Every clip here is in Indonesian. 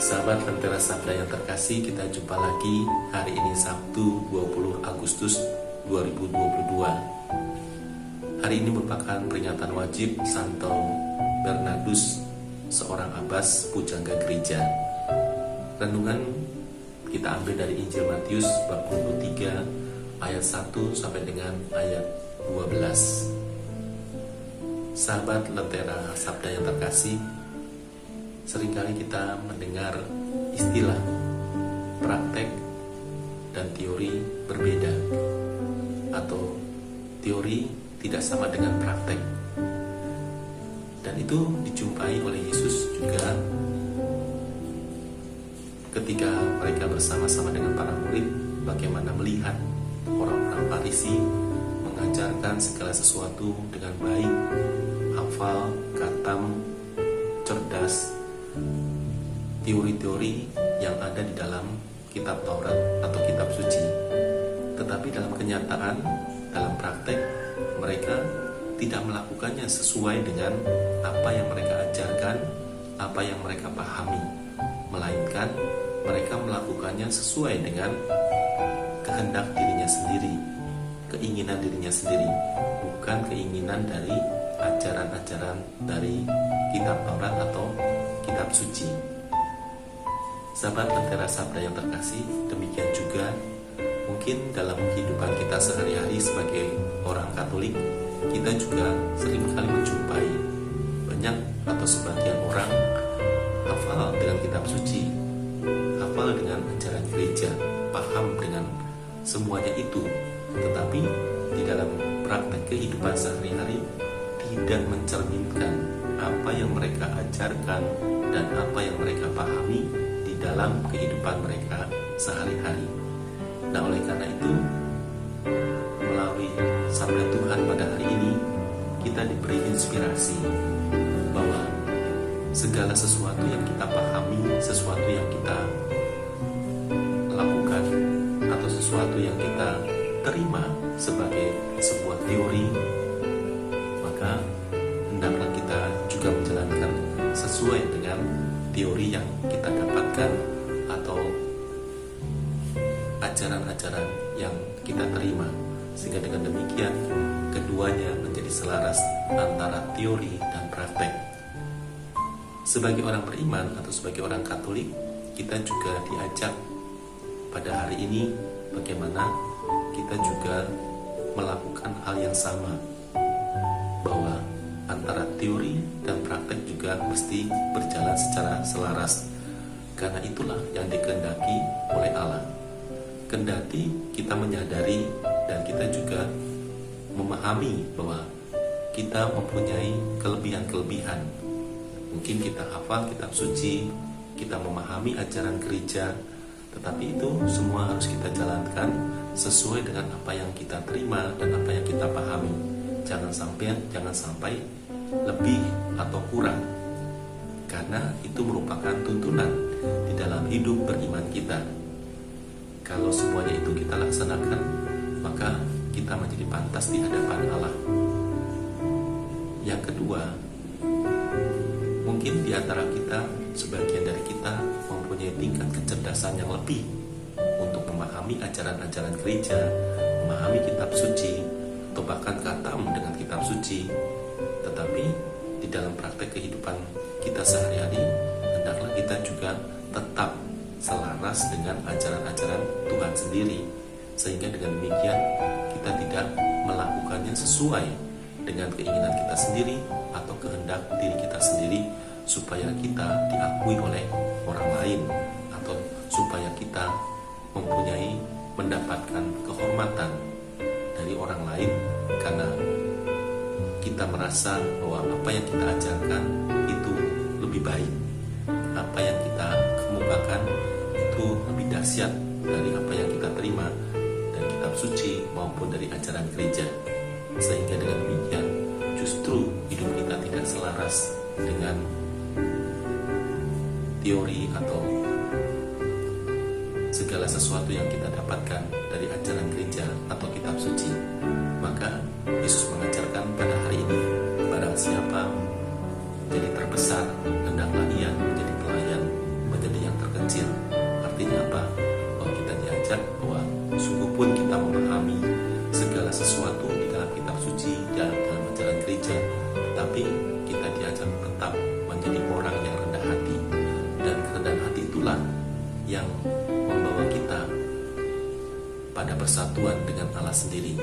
Sahabat Lentera Sabda yang terkasih, kita jumpa lagi hari ini Sabtu 20 Agustus 2022. Hari ini merupakan peringatan wajib Santo Bernardus, seorang abbas pujangga gereja. Renungan kita ambil dari Injil Matius bab 23 ayat 1 sampai dengan ayat 12. Sahabat Lentera Sabda yang terkasih, seringkali kita mendengar istilah praktek dan teori berbeda, atau teori tidak sama dengan praktek. Dan itu dijumpai oleh Yesus juga ketika mereka bersama-sama dengan para murid, bagaimana melihat orang-orang Farisi mengajarkan segala sesuatu dengan baik, hafal, khatam, cerdas, teori-teori yang ada di dalam kitab Taurat atau kitab suci. Tetapi dalam kenyataan, dalam praktek, mereka tidak melakukannya sesuai dengan apa yang mereka ajarkan, apa yang mereka pahami, melainkan mereka melakukannya sesuai dengan kehendak dirinya sendiri, keinginan dirinya sendiri, bukan keinginan dari ajaran-ajaran dari kitab Taurat atau kitab suci. Sahabat Lentera Sabda yang terkasih, demikian juga mungkin dalam kehidupan kita sehari-hari sebagai orang Katolik, kita juga seringkali menjumpai banyak atau sebagian orang hafal dengan kitab suci, hafal dengan ajaran gereja, paham dengan semuanya itu, tetapi di dalam praktek kehidupan sehari-hari tidak mencerminkan apa yang mereka ajarkan dan apa yang mereka pahami di dalam kehidupan mereka sehari-hari. Nah, oleh karena itu, melalui sabda Tuhan pada hari ini, kita diberi inspirasi bahwa segala sesuatu yang kita pahami, sesuatu yang kita lakukan, atau sesuatu yang kita terima sebagai sebuah teori, maka hendaklah kita juga menjalankan sesuai dengan teori yang kita dapatkan atau ajaran-ajaran yang kita terima, sehingga dengan demikian keduanya menjadi selaras antara teori dan praktek. Sebagai orang beriman atau sebagai orang Katolik, kita juga diajak pada hari ini bagaimana kita juga melakukan hal yang sama, bahwa antara teori dan praktek juga mesti berjalan secara selaras. Karena itulah yang dikehendaki oleh Allah. Kendati kita menyadari dan kita juga memahami bahwa kita mempunyai kelebihan-kelebihan. Mungkin kita hafal kitab suci, kita memahami ajaran gereja, tetapi itu semua harus kita jalankan sesuai dengan apa yang kita terima dan apa yang kita pahami. Jangan sampai lebih atau kurang, karena itu merupakan tuntunan di dalam hidup beriman kita. Kalau semuanya itu kita laksanakan, maka kita menjadi pantas di hadapan Allah. Yang kedua, mungkin di antara kita, sebagian dari kita mempunyai tingkat kecerdasan yang lebih untuk memahami ajaran-ajaran gereja, memahami kitab suci, atau bahkan khatam dengan kitab suci. Tetapi di dalam praktek kehidupan kita sehari-hari, hendaklah kita juga tetap selaras dengan ajaran-ajaran Tuhan sendiri, sehingga dengan demikian kita tidak melakukannya sesuai dengan keinginan kita sendiri atau kehendak diri kita sendiri, supaya kita diakui oleh orang lain, atau supaya kita mendapatkan kehormatan dari orang lain karena kita merasa bahwa apa yang kita ajarkan itu lebih baik, apa yang kita kemukakan itu lebih dahsyat dari apa yang kita terima dari kitab suci maupun dari ajaran gereja, sehingga dengan demikian justru hidup kita tidak selaras dengan teori atau segala sesuatu yang kita dapatkan dari ajaran gereja atau kitab suci. Maka Yesus mengajarkan pada hari ini, barang siapa jadi terbesar, hendaklah ia menjadi pelayan, menjadi yang persatuan dengan Allah sendiri.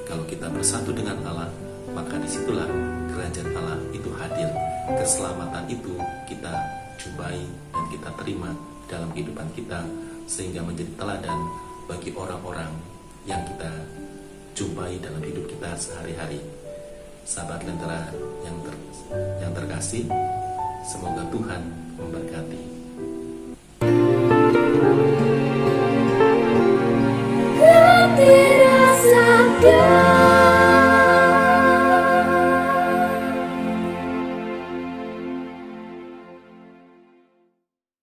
Kalau kita bersatu dengan Allah, maka disitulah kerajaan Allah itu hadir. Keselamatan itu kita jumpai dan kita terima dalam kehidupan kita, sehingga menjadi teladan bagi orang-orang yang kita jumpai dalam hidup kita sehari-hari. Sahabat Lentera yang terkasih, semoga Tuhan memberkati.